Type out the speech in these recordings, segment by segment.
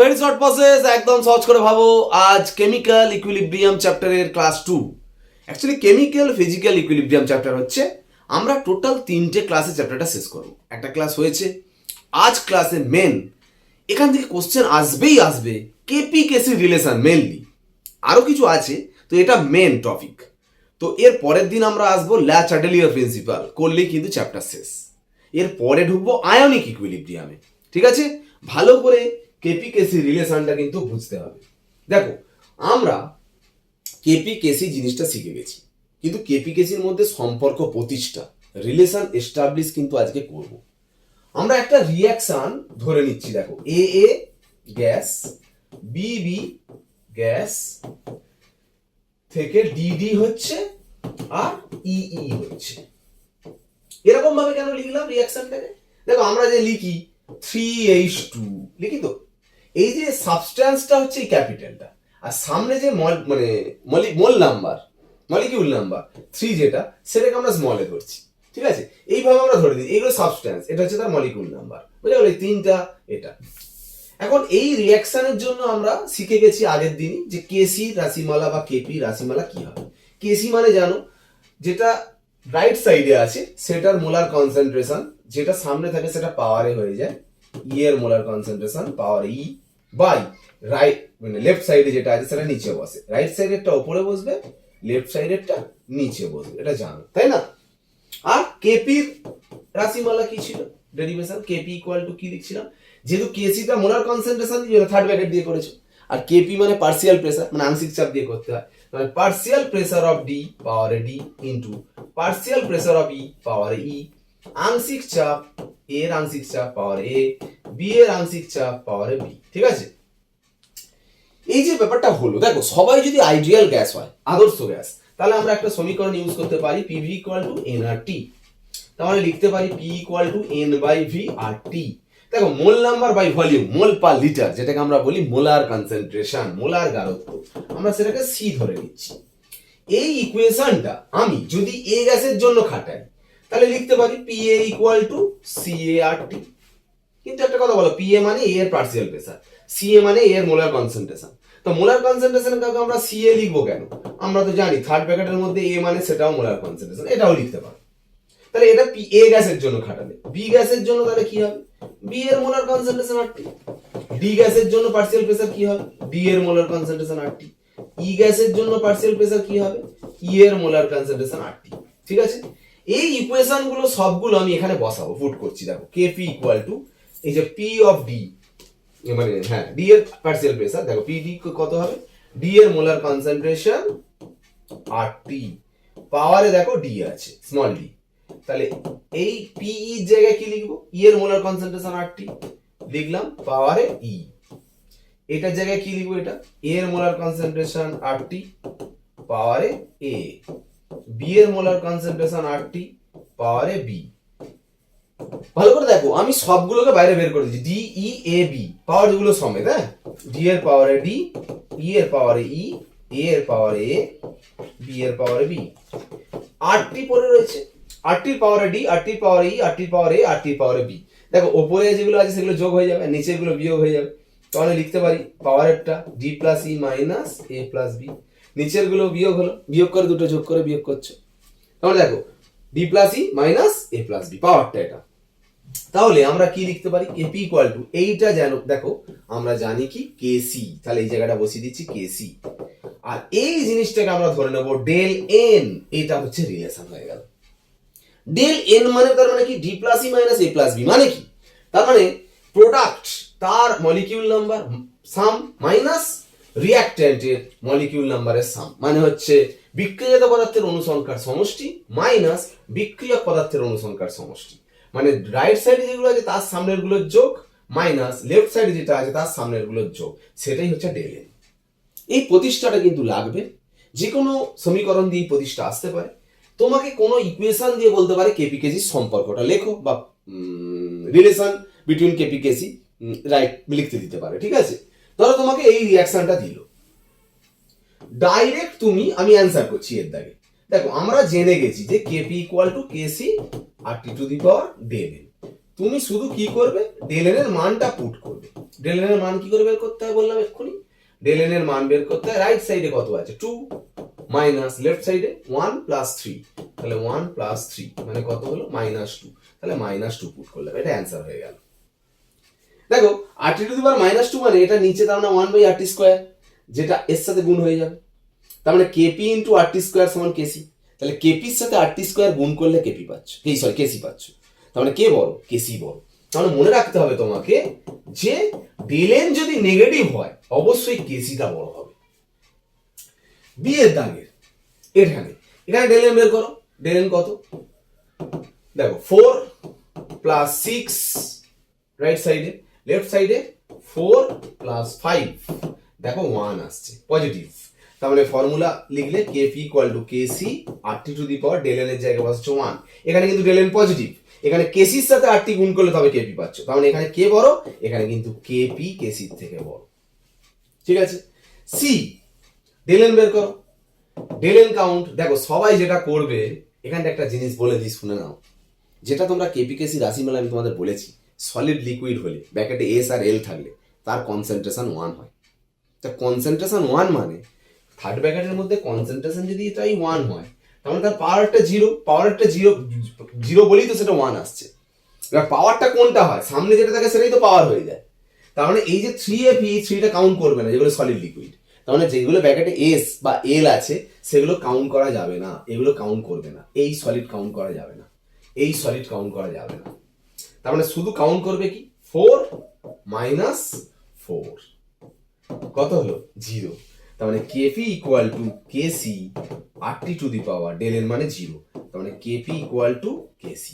Very short process, একদম সহজ করে ভাবো। আজ কেমিক্যাল ইকুইলিব্রিয়াম চ্যাপ্টারের class 2। Actually chemical physical equilibrium chapter হচ্ছে, আমরা টোটাল 3টে ক্লাসে চ্যাপ্টারটা শেষ করব। একটা ক্লাস হয়েছে, আজ ক্লাসে মেন এখান থেকে কোশ্চেন আসবেই আসবে, কেপি কেসি রিলেশন মেনলি, আরও কিছু আছে, তো এটা মেন টপিক। তো এর পরের দিন আমরা আসবো লা চ্যাটেলিয়ার প্রিন্সিপাল, করলেই কিন্তু চ্যাপ্টার শেষ। এর পরে ঢুকবো আয়নিক ইকুইলিব্রিয়ামে, ঠিক আছে? ভালো করে কেপি কেসি রিলেশনটা কিন্তু বুঝতে হবে। দেখো, আমরা কেপি কেসি জিনিসটা শিখে গেছি, কিন্তু কেপি কেসির মধ্যে সম্পর্ক প্রতিষ্ঠা, রিলেশন এস্টাবলিশ কিন্তু আজকে করব। আমরা একটা রিয়াকশন ধরে নিচ্ছি, দেখো এ এ গ্যাস, বি বি গ্যাস থেকে ডিডি হচ্ছে আর ই ই হচ্ছে। এরকম ভাবে কেন লিখলাম রিয়াকশনটাকে? দেখো, আমরা যে লিখি 3H2 লিখি, তো এই যে সাবস্ট্যান্সটা হচ্ছে এই ক্যাপিটালটা, আর সামনে যে মোল নাম্বার, মলিকিউল নাম্বার 3 যেটা, সেটাকে আমরা স্মলে ধরছি, ঠিক আছে? এইভাবে আমরা ধরে দিই এইগুলো সাবস্ট্যান্স, এটা হচ্ছে তার মলিকিউল নাম্বার, বুঝা গেল? এই তিনটা এটা। এখন এই রিয়াকশনের জন্য আমরা শিখে গেছি আগের দিনই যে কেসি রাশিমালা বা কেপি রাশিমালা কি হবে। কেসি মানে জানো, যেটা রাইট সাইডে আছে সেটার মোলার কনসেন্ট্রেশন, যেটা সামনে থাকে সেটা পাওয়ারে হয়ে যায়, ই এর molar concentration power E by right, মানে লেফট সাইডে যেটা আছে সেটা নিচে বসে, রাইট সাইডেরটা উপরে বসবে, লেফট সাইডেরটা নিচে বসবে, এটা জানো তাই না? আর কেপির রাশিমালা কি ছিল, ডেরিভেশন কেপি ইকুয়াল টু কি লিখছিলাম, যেহেতু কেসিটা মোলার কনসেন্ট্রেশন দিয়ে থার্ড ব্র্যাকেট দিয়ে করেছো, আর কেপি মানে পার্সিয়াল প্রেসার, মানে আংশিক চাপ দিয়ে করতে হয়, মানে পার্সিয়াল প্রেসার অফ ডি পাওয়ারে D into partial pressure of E পাওয়ারে ই, আংশিক চাপ এর আংশিক চাপ পাওয়ারে এ, বি এর আংশিক চাপ পাওয়ারে বি, ঠিক আছে? এই যে ব্যাপারটা হলো, দেখো সবাই যদি আইডিয়াল গ্যাস হয়, আদর্শ গ্যাস, তাহলে আমরা একটা সমীকরণ ইউজ করতে পারি, PV equal to N R T. তাহলে লিখতে পারি P equal to N by V R T. দেখো, mole number by volume, mole per litre, যেটাকে আমরা বলি মোলার কনসেন্ট্রেশন, মোলার গারত্ব, আমরা সেটাকে সি ধরে নিচ্ছি। এই ইকুয়েশনটা আমি যদি এ গ্যাসের জন্য খাটাই, তাহলে লিখতে পারি P A equal to C A R T. কিন্তু একটা কথা বলো, পি এ মানে এ এর পার্সিয়াল প্রেসার, সি এ মানে এ এর মোলার কনসেন্ট্রেশন। তো মোলার কনসেন্ট্রেশন কাউকে আমরা সি এ লিখবো কেন? আমরা তো জানি থার্ড ব্র্যাকেটের মধ্যে এ মানে সেটাও মোলার কনসেন্ট্রেশন, এটাও লিখতে পারো। তাহলে এটা পি এ গ্যাসের জন্য খাটালে, বি গ্যাসের জন্য তাহলে কি হবে? বি এর মোলার কনসেন্ট্রেশন আর টি। ডি গ্যাসের জন্য পার্সিয়াল প্রেসার কি হবে? ডি এর মোলার কনসেন্ট্রেশন আর টি। ই গ্যাসের জন্য পার্সিয়াল প্রেসার কি হবে? ই এর মোলার কনসেন্ট্রেশন আর টি, ঠিক আছে? এই ইকুয়েশন গুলো সবগুলো আমি এখানে বসাবো, পুট করছি। দেখো কেপি ইকুয়াল টু এই যে পি অফ ডি, মানে হ্যাঁ ডি এর পার্সিয়াল প্রেসার, দেখো পি ডি কত হবে? ডি এর মোলার কনসেন্ট্রেশন আর টি, পাওয়ারে দেখো ডি আছে স্মল ডি, তাহলে এই পি ই জায়গায় কি লিখবো? ই এর মোলার কনসেন্ট্রেশন আর টি লিখলাম, পাওয়ারে ই। এটার জায়গায় কি লিখবো? এটা এ এর মোলার কনসেন্ট্রেশন আর টি পাওয়ারে এ, বি এর মোলার কনসেন্ট্রেশন আর টি পাওয়ারে বি। ভালো করে দেখো, আমি সবগুলোকে বাইরে বের করে দিচ্ছি, ডি ই এ বি পাওয়ার গুলো সমেত, হ্যাঁ, ডি এর পাওয়ারে ডি, ই এর পাওয়ারে ই, এ এর পাওয়ারে এ, বি এর পাওয়ারে বি। আর টি পড়ে রয়েছে, আর টির পাওয়ারে ডি, আর টির পাওয়ারে ই, আর টির পাওয়ারে এ, আর টির পাওয়ারে বি। দেখো ওপরে যেগুলো আছে সেগুলো যোগ হয়ে যাবে, নিচের গুলো বিয়োগ হয়ে যাবে। তাহলে লিখতে পারি পাওয়ারেরটা ডি প্লাস ই মাইনাস এ প্লাস বি, নিচের গুলো বিয়োগ হলো, বিয়োগ করে দুটো যোগ করে বিয়োগ করছো, তাহলে দেখো ডি প্লাস ই মাইনাস এ প্লাস বি, পাওয়ারটা এটা। তাহলে আমরা কি লিখতে পারি? কেপি ইকুয়াল টু এইটা, যেন দেখো আমরা জানি কি কেসি, তাহলে এই জায়গাটা বসিয়ে দিচ্ছি কেসি, আর এই জিনিসটাকে আমরা ধরে নেব ডেল এন, এটা হচ্ছে রিলেশন হয়ে গেল। ডেল এন মানে তার মানে কি? ডি প্লাস ই মাইনাস এ প্লাস বি, মানে কি? তার মানে প্রোডাক্ট তার মলিকিউল নাম্বার সাম মাইনাস রিঅ্যাক্ট্যান্টের মলিকিউল নাম্বারের সাম, মানে হচ্ছে বিক্রিয়াজাত পদার্থের অনুসংখ্যার সমষ্টি মাইনাস বিক্রিয়ক পদার্থের অনুসংখ্যার সমষ্টি, মানে রাইট সাইডে যেগুলো আছে তার সামনের গুলোর যোগ মাইনাস লেফট সাইডে যেটা আছে তার সামনের গুলোর যোগ, সেটাই হচ্ছে ডেল এন। এই প্রতিষ্ঠাটা কিন্তু লাগবে, যে কোনো সমীকরণ দিয়ে প্রতিষ্ঠা আসতে পারে। তোমাকে কোনো ইকুয়েশন দিয়ে বলতে পারে কেপি কেসি সম্পর্কটা লেখো, বা relation between KP KC right লিখতে দিতে পারে, ঠিক আছে? ধরো তোমাকে এই রিয়াকশনটা দিল, ডাইরেক্ট তুমি, আমি অ্যান্সার করছি এর দাগে। দেখো আমরা জেনে গেছি যে KP equal to KC R T to the power del N. তুমি শুধু কি করবে? ডেল এন এর মানটা পুট করবে, ডেল এন এর মান কি করে বের করতে হয় বললাম এক্ষুনি, ডেল এন এর মান বের করতে হয় রাইট সাইডে কত আছে 2 মাইনাস লেফট সাইডে 1 প্লাস 3, তাহলে 1 প্লাস 3 মানে কত হলো -2, তাহলে -2 পুট করলাম, এটা অ্যান্সার হয়ে গেল। দেখো rt টু দি পাওয়ার -2 মানে এটা নিচে তার মানে 1/rt স্কয়ার, যেটা এর সাথে গুণ হয়ে যাবে, তার মানে kp ইনটু rt স্কয়ার সমান kc, তাহলে kp এর সাথে rt স্কয়ার গুণ করলে kp পাচ্ছ, kc পাচ্ছ, তার মানে কে বড়, kc বড়। তাহলে মনে রাখতে হবে তোমাকে যে ডেল এন যদি নেগেটিভ হয় অবশ্যই কেসিটা বড় হবে। বি এর দাগের এখানে ডেল এন বের করো, ডেল এন কত দেখো 4 প্লাস 6 রাইট সাইডে, লেফট সাইডে 4 প্লাস 5 দেখো 1 আসছে পজিটিভ, তার মানে ফর্মুলা লিখলে kp equal to kc rt to the power del N এর জায়গায় বসছে 1, এখানে কিন্তু ডেল এন পজিটিভ, এখানে kc এর সাথে rt গুণ করলে তবে kp পাচ্ছ, তার মানে এখানে কে বড়, এখানে কিন্তু kp kc এর থেকে বড়। ঠিক আছে, সি ডেল এন বের করো, ডেল এন কাউন্ট দেখো সবাই যেটা করবে, এখানে একটা জিনিস বলে দিই শুনে নাও, যেটা তোমরা কেপি কেসি রাশি মেলা আমি তোমাদের বলেছি, সলিড লিকুইড হলে ব্যাকেটে এস আর এল থাকলে তার কনসেন্ট্রেশন 1 হয়, তা কনসেন্ট্রেশন 1 মানে থার্ড ব্র্যাকেটের মধ্যে কনসেন্ট্রেশন যদি এটাই 1 হয় তাহলে তার পাওয়ারটা 0, পাওয়ারটা 0 বলেই তো সেটা 1 আসছে। এবার পাওয়ারটা কোনটা হয়, সামনে যেটা থাকে সেটাই তো পাওয়ার হয়ে যায়, তার মানে এই যে 3f 3টা কাউন্ট করবে না যেগুলো সলিড লিকুইড, তার মানে যেগুলো ব্র্যাকেটে এস বা এল আছে সেগুলো কাউন্ট করা যাবে না, এগুলো কাউন্ট করবে না, এই সলিড কাউন্ট করা যাবে না, এই সলিড কাউন্ট করা যাবে না, তার মানে শুধু কাউন্ট করবে কি 4 মাইনাস 4 কত হলো 0, তার মানে kp equal to kc rt to the power del N মানে 0, তার মানে kp ইকুয়াল টু kc।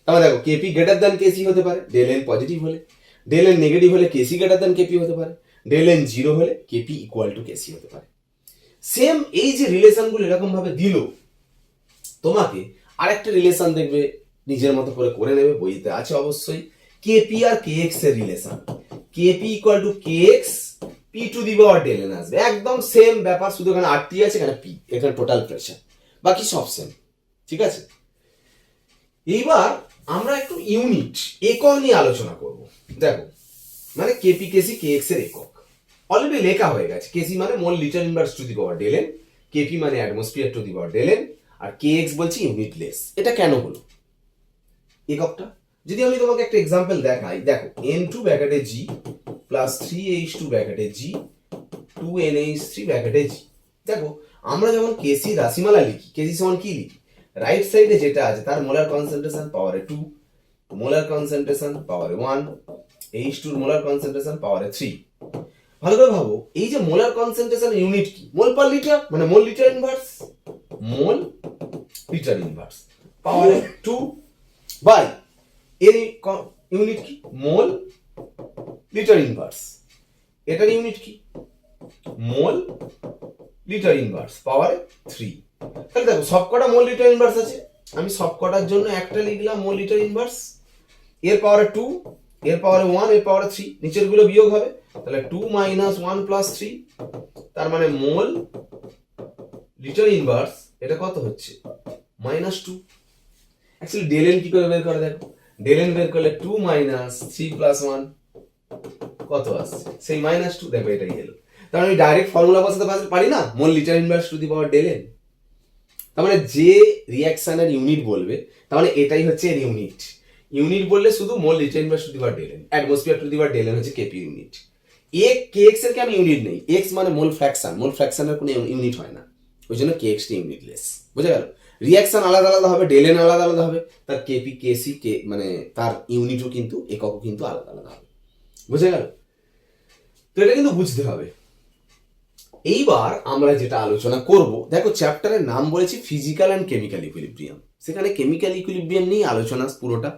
তাহলে দেখো kp গ্রেটার দ্যান kc হতে পারে ডেল এন পজিটিভ হলে, ডেল এন নেগেটিভ হলে kc গ্রেটার দ্যান kp হতে পারে, ডেল এন 0 হলে kp ইকুয়াল টু kc হতে পারে। সেম এই যে রিলেশনগুলো এরকম ভাবে দিল, তোমাকে আরেকটা রিলেশন দেখবে নিজের মতো করে নেবে, বইতে আছে অবশ্যই, কেপি আর কেএক্স এর relation, KP equal to KX P to the power del N আসবে, একদম সেম ব্যাপার, শুধু এখানে আর টি আছে, এখানে পি, এখানে টোটাল প্রেসার, বাকি সব সেম। ঠিক আছে, এইবার আমরা একটু ইউনিট একক নিয়ে আলোচনা করব। দেখো মানে কেপি কেসি কেএক্স এর একক অলরেডি লেখা হয়ে গেছে, কেসি মানে mole litre inverse to the power del N, KP মানে atmosphere to the power del N, আর কেএক্স বলছি ইউনিটলেস। এটা কেন হলো এককটা, যদি আমি তোমাকে একটা এক্সাম্পল দেখাই, দেখো n2 ব্র্যাকেটে g প্লাস 3h2 ব্র্যাকেটে g 2nh3 ব্র্যাকেটে g, দেখো আমরা যখন কেসি রাশিমালা লিখি, কেসি সমান কি লিখি, রাইট সাইডে যেটা আছে তার মোলার কনসেন্ট্রেশন পাওয়ারে 2, মোলার কনসেন্ট্রেশন পাওয়ারে 1, h2 এর মোলার কনসেন্ট্রেশন পাওয়ারে 3। ভালো করে ভাবো, এই যে মোলার কনসেন্ট্রেশন ইউনিট কি, মোল পার লিটার, মানে মোল লিটার ইনভার্স, মোল লিটার ইনভার্স পাওয়ারে 2 বাই এর ইউনিট কি, মোল লিটার ইনভার্স, এটার ইউনিট কি, মোল লিটার ইনভার্স পাওয়ারে 3। তাহলে দেখো সবকটা মোল লিটার ইনভার্স আছে, আমি সবকটার জন্য একটা লিখলাম মোল লিটার ইনভার্স, এর পাওয়ারে 2, এর পাওয়ারে 1, এর পাওয়ারে 3, নিচের গুলো বিয়োগ হবে, তাহলে 2 মাইনাস 1 প্লাস 3, তার মানে মোল লিটার ইনভার্স এটা কত হচ্ছে -2। অ্যাকচুয়ালি ডেল এন কি করে বের করে দেখো, ডেল এন বের করলে 2 মাইনাস 3 প্লাস 1 কত আসছে, সেই -2, দেখো এটাই এলো। তার মানে ডাইরেক্ট ফর্মুলা বসাতে পারি না, mole litre inverse to the power del N, তার মানে যে রিঅ্যাকশনের ইউনিট বলবে তার মানে এটাই হচ্ছে এর ইউনিট, ইউনিট বললে শুধু mole litre inverse to the power del N, atmosphere to the power del N হচ্ছে কেপি ইউনিট। কেএক্স এর কি আমি ইউনিট নেই, এক্স মানে মোল ফ্র্যাকশন, মোল ফ্র্যাকশনের কোনো ইউনিট হয় না, ওই জন্য কেএক্স টি ইউনিটলেস। বুঝা গেল, রিঅ্যাকশন আলাদা আলাদা হবে, ডেল এন আলাদা আলাদা হবে, তার কেপি কেসি কে মানে তার ইউনিটও কিন্তু এককও কিন্তু আলাদা আলাদা হবে। বুঝা গেল, তো এটা কিন্তু বুঝতে হবে। এইবার আমরা যেটা আলোচনা করব, দেখো চ্যাপ্টারের নাম বলেছি ফিজিক্যাল অ্যান্ড কেমিক্যাল ইকুইলিব্রিয়াম, সেখানে কেমিক্যাল ইকুইলিব্রিয়াম নিয়ে আলোচনা পুরোটা,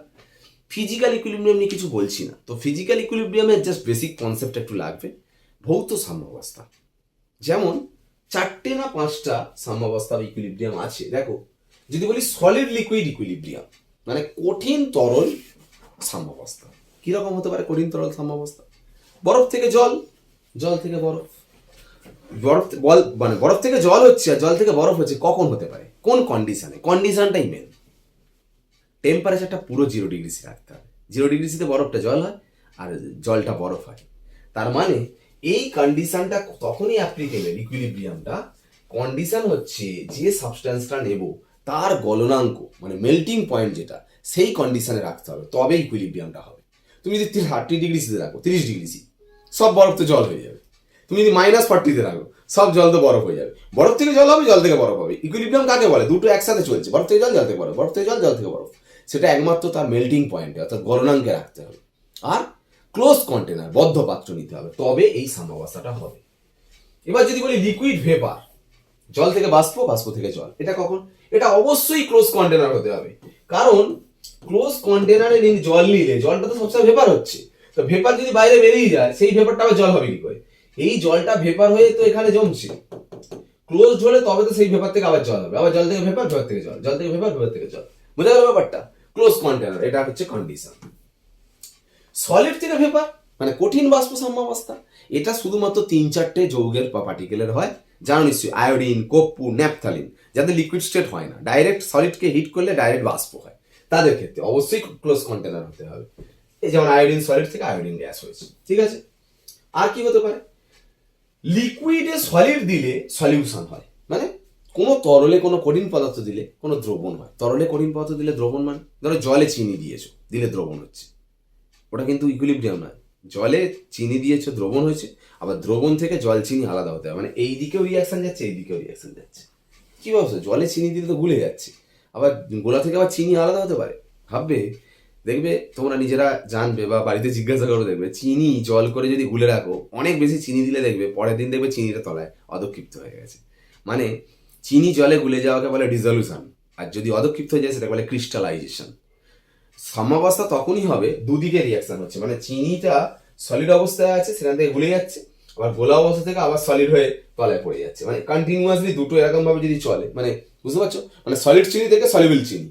ফিজিক্যাল ইকুইলিব্রিয়াম নিয়ে কিছু বলছি না। তো ফিজিক্যাল ইকুইলিব্রিয়ামের জাস্ট বেসিক কনসেপ্ট একটু লাগবে, ভৌত সাম্যাবস্থা, যেমন 4টে না 5টা সাম্যাবস্থা ইকুইলিব্রিয়াম আছে। দেখো যদি বলি সলিড লিকুইড ইকুইলিব্রিয়াম মানে কঠিন তরল সাম্যাবস্থা, কিরকম হতে পারে কঠিন তরল সাম্যাবস্থা, বরফ থেকে জল, জল থেকে বরফ, বরফ থেকে জল হচ্ছে আর জল থেকে বরফ হচ্ছে, কখন হতে পারে, কোন কন্ডিশনে, কন্ডিশনটাই মেন, টেম্পারেচারটা পুরো 0 ডিগ্রি সি রাখতে হবে, 0 ডিগ্রি সিতে বরফটা জল হয় আর জলটা বরফ হয়, তার মানে এই কন্ডিশনটা তখনই অ্যাপ্লিকেবল ইকুইলিব্রিয়ামটা, কন্ডিশন হচ্ছে যে সাবস্টেন্সটা নেব তার গলনাঙ্ক মানে মেল্টিং পয়েন্ট যেটা সেই কন্ডিশনে রাখতে হবে, তবে ইকুইলিব্রিয়ামটা হবে। তুমি যদি 30°C রাখো, 30°C, সব বরফ তো জল হয়ে যাবে। তুমি যদি -40 রাখো, সব জল তো বরফ হয়ে যাবে। বরফ থেকে জল হবে, জল থেকে বরফ হবে। ইকুইলিব্রিয়াম কাকে বলে? দুটো একসাথে চলছে, বরফ থেকে জল, জল থেকে বরফ, বরফ থেকে জল, জল থেকে বরফ। সেটা একমাত্র তার মেল্টিং পয়েন্টে অর্থাৎ গলনাঙ্কে রাখতে হবে, আর ক্লোজ কন্টেনার বদ্ধ পাত্র নিতে হবে, তবে এই সাম্যাবস্থাটা হবে। এবার যদি বলি লিকুইড ভেপার, জল থেকে বাষ্প, বাষ্প থেকে জল, এটা কখন? এটা অবশ্যই ক্লোজ কন্টেনার হতে হবে, কারণ ক্লোজ কন্টেনারে জল নিলে জলটা তো সবসময় ভেপার হচ্ছে, তো ভেপার যদি বাইরে বেরিয়ে যায় সেই ভেপারটা আবার জল হবে কি করে? এই জলটা ভেপার হয়ে তো এখানে জমছে, ক্লোজ হলে তবে তো সেই ভেপার থেকে আবার জল হবে, আবার জল থেকে ভেপার, ভেপার থেকে জল, জল থেকে ভেপার, ভেপার থেকে জল। বোঝা গেল ব্যাপারটা? ক্লোজ কন্টেনার, এটা হচ্ছে কন্ডিশন। সলিড থেকে ভেপার মানে কঠিন বাষ্প সাম্যাবস্থা, এটা শুধুমাত্র 3-4টে যৌগের বা পার্টিকেলের হয়, জানো নিশ্চয়ই, আয়োডিন, কর্পূর, ন্যাপথালিন, যাদের লিকুইড স্টেট হয় না, ডাইরেক্ট সলিডকে হিট করলে ডাইরেক্ট বাষ্প হয়, তাদের ক্ষেত্রে অবশ্যই ক্লোজ কন্টেনার হতে হবে। এই যেমন আয়োডিন সলিড থেকে আয়োডিন গ্যাস হয়েছে, ঠিক আছে? আর কি হতে পারে? লিকুইডে সলিড দিলে সলিউশন হয়, মানে কোনো তরলে কোনো কঠিন পদার্থ দিলে কোনো দ্রবণ হয়। তরলে কঠিন পদার্থ দিলে দ্রবণ, মানে ধরো জলে চিনি দিয়েছো, দিলে দ্রবণ হচ্ছে, ওটা কিন্তু ইকুইলিব্রিয়াম নয়। জলে চিনি দিয়েছো, দ্রবণ হয়েছে, আবার দ্রবণ থেকে জল চিনি আলাদা হতে হবে, মানে এই দিকেও রিয়াকশন যাচ্ছে, এই দিকেও রিয়াকশন যাচ্ছে। কি ভাবছো? জলে চিনি দিলে তো গুলে যাচ্ছে, আবার গোলা থেকে আবার চিনি আলাদা হতে পারে? ভাববে, দেখবে তোমরা নিজেরা জানবে বা বাড়িতে জিজ্ঞাসা করো, দেখবে চিনি জল করে যদি গুলে রাখো, অনেক বেশি চিনি দিলে দেখবে পরের দিন দেখবে চিনিটা তলায় অধক্ষিপ্ত হয়ে গেছে। মানে চিনি জলে গুলে যাওয়াকে বলে ডিজলিউশন, আর যদি অধক্ষিপ্ত হয়ে যায় সেটা বলে ক্রিস্টালাইজেশন। সাম্যাবস্থা তখনই হবে দুদিকে রিয়াকশন হচ্ছে, মানে চিনিটা সলিড অবস্থায় আছে, সেখান থেকে গুলে যাচ্ছে, আবার গোলা অবস্থা থেকে আবার সলিড হয়ে তলায় পড়ে যাচ্ছে, মানে কন্টিনিউয়াসলি দুটো এরকম ভাবে যদি চলে, মানে বুঝতে পারছো? মানে সলিড চিনি থেকে সলিবল চিনি,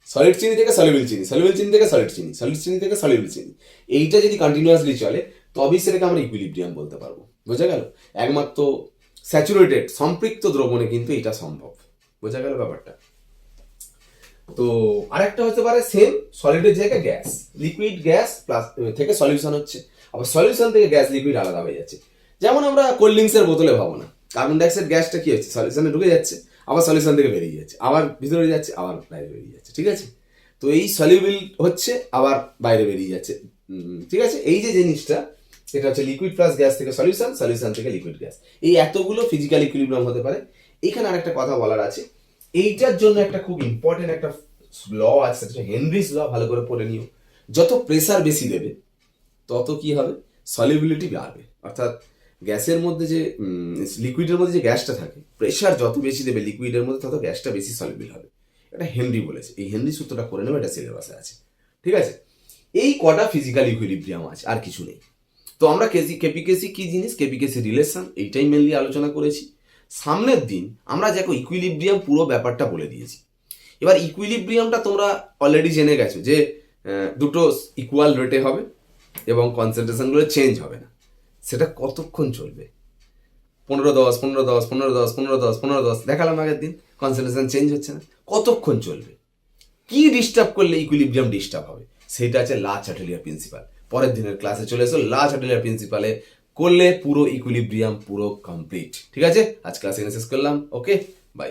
সলিড চিনি থেকে সলিবল চিনি, সলিবল চিনি থেকে সলিড চিনি, সলিড চিনি থেকে সলিবল চিনি, এইটা যদি কন্টিনিউয়াসলি চলে তবেই সেটাকে আমরা ইকুইলিব্রিয়াম বলতে পারবো। বোঝা গেল? একমাত্র স্যাচুরেটেড সম্পৃক্ত দ্রবণে কিন্তু এটা সম্ভব। বোঝা গেল ব্যাপারটা? তো আরেকটা হতে পারে সেম সলিডের জায়গায় গ্যাস, লিকুইড গ্যাস প্লাস থেকে সলিউশন হচ্ছে, আবার সলিউশন থেকে গ্যাস লিকুইড আলাদা হয়ে যাচ্ছে। যেমন আমরা কোল্ড ড্রিঙ্কসের বোতলে ভাবো না, কার্বন ডাইঅক্সাইড গ্যাসটা কি হচ্ছে, সলিউশনে ঢুকে যাচ্ছে, আবার সলিউশন থেকে বেরিয়ে যাচ্ছে, আবার ভিতরে যাচ্ছে, আবার বাইরে বেরিয়ে যাচ্ছে, ঠিক আছে? তো এই সলিউবল হচ্ছে, আবার বাইরে বেরিয়ে যাচ্ছে, ঠিক আছে? এই যে জিনিসটা, এটা হচ্ছে লিকুইড প্লাস গ্যাস থেকে সলিউশন, সলিউশন থেকে লিকুইড গ্যাস, এই এতগুলো ফিজিক্যাল ইকুইলিব্রিয়াম হতে পারে। এখানে আরেকটা কথা বলার আছে, এইটার জন্য একটা খুব ইম্পর্টেন্ট একটা ল আছে, সেটা হেনরিস ল, ভালো করে পড়ে নিও। যত প্রেসার বেশি দেবে তত কি হবে? সলিবিলিটি বাড়বে, অর্থাৎ গ্যাসের মধ্যে যে লিকুইডের মধ্যে যে গ্যাসটা থাকে, প্রেসার যত বেশি দেবে লিকুইডের মধ্যে তত গ্যাসটা বেশি সলিবল হবে। এটা হেনরি বলেছে, এই হেনরি সূত্রটা করে নেবে, এটা সিলেবাসে আছে, ঠিক আছে? এই কটা ফিজিক্যাল ইকুইলিব্রিয়াম আছে, আর কিছু নেই। তো আমরা কেপিকেসি কি জিনিস, কেপিকেসি রিলেশন, এইটাই মেনলি আলোচনা করেছি। সামনের দিন আমরা দেখো ইকুইলিব্রিয়াম পুরো ব্যাপারটা বলে দিয়েছি। এবার ইকুইলিব্রিয়ামটা তোমরা অলরেডি জেনে গেছো যে দুটো ইকুয়াল রেটে হবে এবং কনসেন্ট্রেশনগুলো চেঞ্জ হবে না। সেটা কতক্ষণ চলবে? 15-10, 15-10, 15-10, 15-10, 15-10 দেখালাম আগের দিন, কনসেন্ট্রেশন চেঞ্জ হচ্ছে না, কতক্ষণ চলবে? কি ডিস্টার্ব করলে ইকুইলিব্রিয়াম ডিস্টার্ব হবে? সেটা আছে লা চাটেলিয়ার প্রিন্সিপাল। পরের দিনের ক্লাসে চলে এসো, লা চাটেলিয়ার প্রিন্সিপালে করলে পুরো ইকুইলিব্রিয়াম পুরো কমপ্লিট, ঠিক আছে? আজ ক্লাস এখানে শেষ করলাম, ওকে, বাই।